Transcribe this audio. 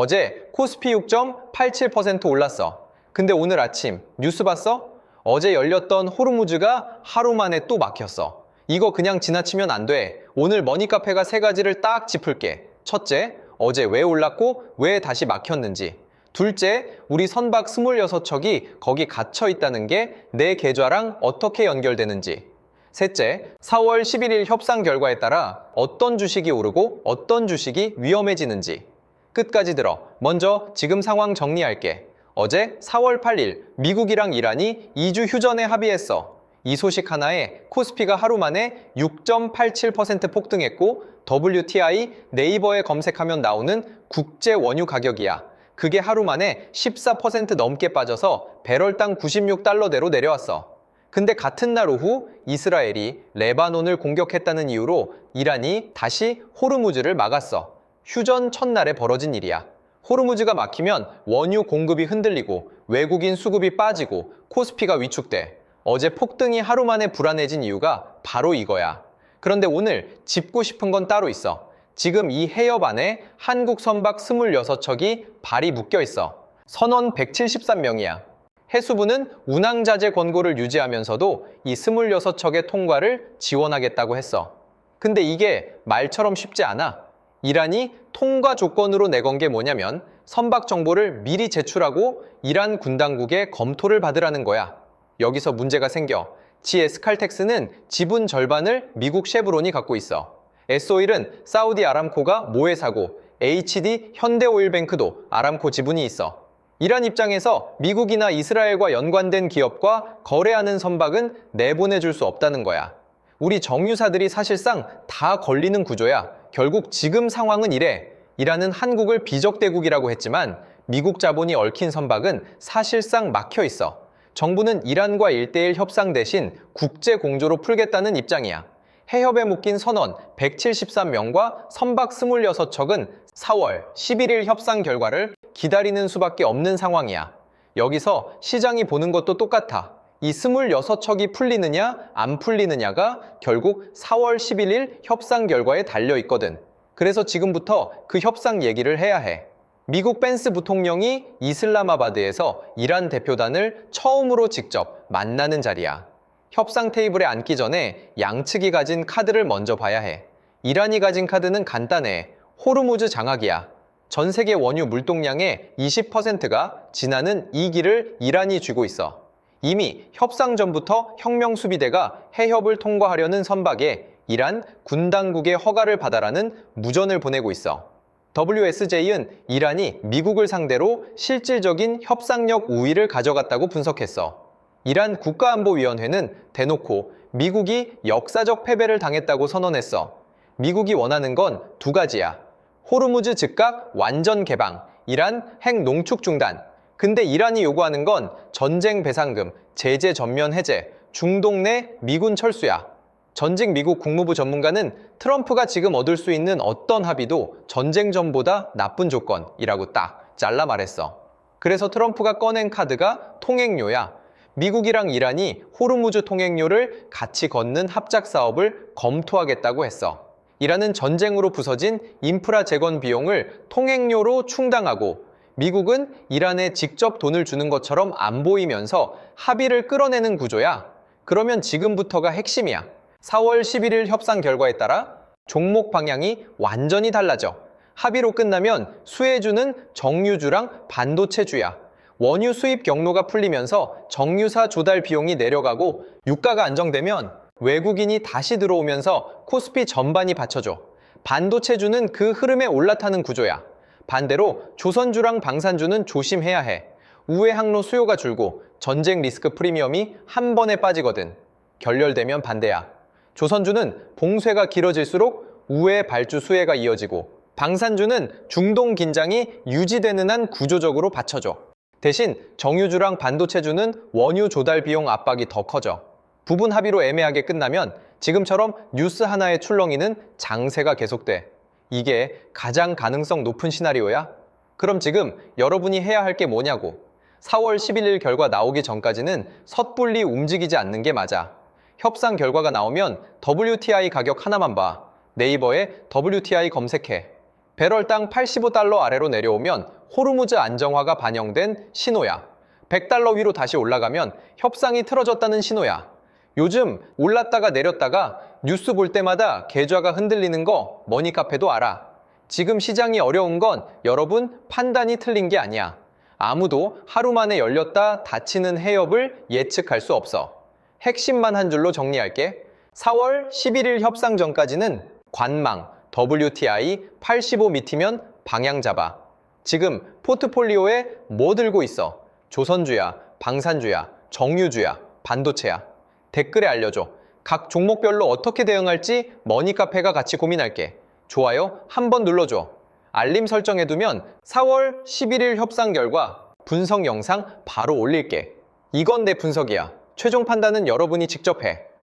어제 코스피 6.87% 올랐어. 근데 오늘 아침 뉴스 봤어? 어제 열렸던 호르무즈가 하루 만에 또 막혔어. 이거 그냥 지나치면 안 돼. 오늘 머니카페가 세 가지를 딱 짚을게. 첫째, 어제 왜 올랐고 왜 다시 막혔는지. 둘째, 우리 선박 26척이 거기 갇혀 있다는 게 내 계좌랑 어떻게 연결되는지. 셋째, 4월 11일 협상 결과에 따라 어떤 주식이 오르고 어떤 주식이 위험해지는지. 끝까지 들어. 먼저 지금 상황 정리할게. 어제 4월 8일 미국이랑 이란이 2주 휴전에 합의했어. 이 소식 하나에 코스피가 하루 만에 6.87% 폭등했고 WTI 네이버에 검색하면 나오는 국제 원유 가격이야. 그게 하루 만에 14% 넘게 빠져서 배럴당 96달러대로 내려왔어. 근데 같은 날 오후 이스라엘이 레바논을 공격했다는 이유로 이란이 다시 호르무즈를 막았어. 휴전 첫날에 벌어진 일이야. 호르무즈가 막히면 원유 공급이 흔들리고 외국인 수급이 빠지고 코스피가 위축돼. 어제 폭등이 하루 만에 불안해진 이유가 바로 이거야. 그런데 오늘 짚고 싶은 건 따로 있어. 지금 이 해협 안에 한국 선박 26척이 발이 묶여 있어. 선원 173명이야. 해수부는 운항자재 권고를 유지하면서도 이 26척의 통과를 지원하겠다고 했어. 근데 이게 말처럼 쉽지 않아. 이란이 통과 조건으로 내건 게 뭐냐면 선박 정보를 미리 제출하고 이란 군 당국의 검토를 받으라는 거야. 여기서 문제가 생겨. GS 칼텍스는 지분 절반을 미국 쉐브론이 갖고 있어. S-오일은 사우디 아람코가 모회사고 HD 현대오일뱅크도 아람코 지분이 있어. 이란 입장에서 미국이나 이스라엘과 연관된 기업과 거래하는 선박은 내보내줄 수 없다는 거야. 우리 정유사들이 사실상 다 걸리는 구조야. 결국 지금 상황은 이래. 이란은 한국을 비적대국이라고 했지만 미국 자본이 얽힌 선박은 사실상 막혀 있어. 정부는 이란과 1대1 협상 대신 국제 공조로 풀겠다는 입장이야. 해협에 묶인 선원 173명과 선박 26척은 4월 11일 협상 결과를 기다리는 수밖에 없는 상황이야. 여기서 시장이 보는 것도 똑같아. 이 26척이 풀리느냐 안 풀리느냐가 결국 4월 11일 협상 결과에 달려 있거든. 그래서 지금부터 그 협상 얘기를 해야 해. 미국 펜스 부통령이 이슬라마바드에서 이란 대표단을 처음으로 직접 만나는 자리야. 협상 테이블에 앉기 전에 양측이 가진 카드를 먼저 봐야 해. 이란이 가진 카드는 간단해. 호르무즈 장악이야. 전 세계 원유 물동량의 20%가 지나는 2기를 이란이 쥐고 있어. 이미 협상 전부터 혁명수비대가 해협을 통과하려는 선박에 이란 군 당국의 허가를 받아라는 무전을 보내고 있어. WSJ는 이란이 미국을 상대로 실질적인 협상력 우위를 가져갔다고 분석했어. 이란 국가안보위원회는 대놓고 미국이 역사적 패배를 당했다고 선언했어. 미국이 원하는 건 두 가지야. 호르무즈 즉각 완전 개방, 이란 핵 농축 중단. 근데 이란이 요구하는 건 전쟁 배상금, 제재 전면 해제, 중동 내 미군 철수야. 전직 미국 국무부 전문가는 트럼프가 지금 얻을 수 있는 어떤 합의도 전쟁 전보다 나쁜 조건이라고 딱 잘라 말했어. 그래서 트럼프가 꺼낸 카드가 통행료야. 미국이랑 이란이 호르무즈 통행료를 같이 걷는 합작 사업을 검토하겠다고 했어. 이란은 전쟁으로 부서진 인프라 재건 비용을 통행료로 충당하고 미국은 이란에 직접 돈을 주는 것처럼 안 보이면서 합의를 끌어내는 구조야. 그러면 지금부터가 핵심이야. 4월 11일 협상 결과에 따라 종목 방향이 완전히 달라져. 합의로 끝나면 수혜주는 정유주랑 반도체주야. 원유 수입 경로가 풀리면서 정유사 조달 비용이 내려가고 유가가 안정되면 외국인이 다시 들어오면서 코스피 전반이 받쳐줘. 반도체주는 그 흐름에 올라타는 구조야. 반대로 조선주랑 방산주는 조심해야 해. 우회 항로 수요가 줄고 전쟁 리스크 프리미엄이 한 번에 빠지거든. 결렬되면 반대야. 조선주는 봉쇄가 길어질수록 우회 발주 수혜가 이어지고 방산주는 중동 긴장이 유지되는 한 구조적으로 받쳐줘. 대신 정유주랑 반도체주는 원유 조달 비용 압박이 더 커져. 부분 합의로 애매하게 끝나면 지금처럼 뉴스 하나의 출렁이는 장세가 계속돼. 이게 가장 가능성 높은 시나리오야? 그럼 지금 여러분이 해야 할 게 뭐냐고. 4월 11일 결과 나오기 전까지는 섣불리 움직이지 않는 게 맞아. 협상 결과가 나오면 WTI 가격 하나만 봐. 네이버에 WTI 검색해. 배럴당 85달러 아래로 내려오면 호르무즈 안정화가 반영된 신호야. 100달러 위로 다시 올라가면 협상이 틀어졌다는 신호야. 요즘 올랐다가 내렸다가 뉴스 볼 때마다 계좌가 흔들리는 거 머니카페도 알아. 지금 시장이 어려운 건 여러분 판단이 틀린 게 아니야. 아무도 하루 만에 열렸다 닫히는 해협을 예측할 수 없어. 핵심만 한 줄로 정리할게. 4월 11일 협상 전까지는 관망, WTI 85 미티면 방향 잡아. 지금 포트폴리오에 뭐 들고 있어? 조선주야, 방산주야, 정유주야, 반도체야. 댓글에 알려줘. 각 종목별로 어떻게 대응할지 머니카페가 같이 고민할게. 좋아요 한번 눌러줘. 알림 설정해두면 4월 11일 협상 결과 분석 영상 바로 올릴게. 이건 내 분석이야. 최종 판단은 여러분이 직접 해.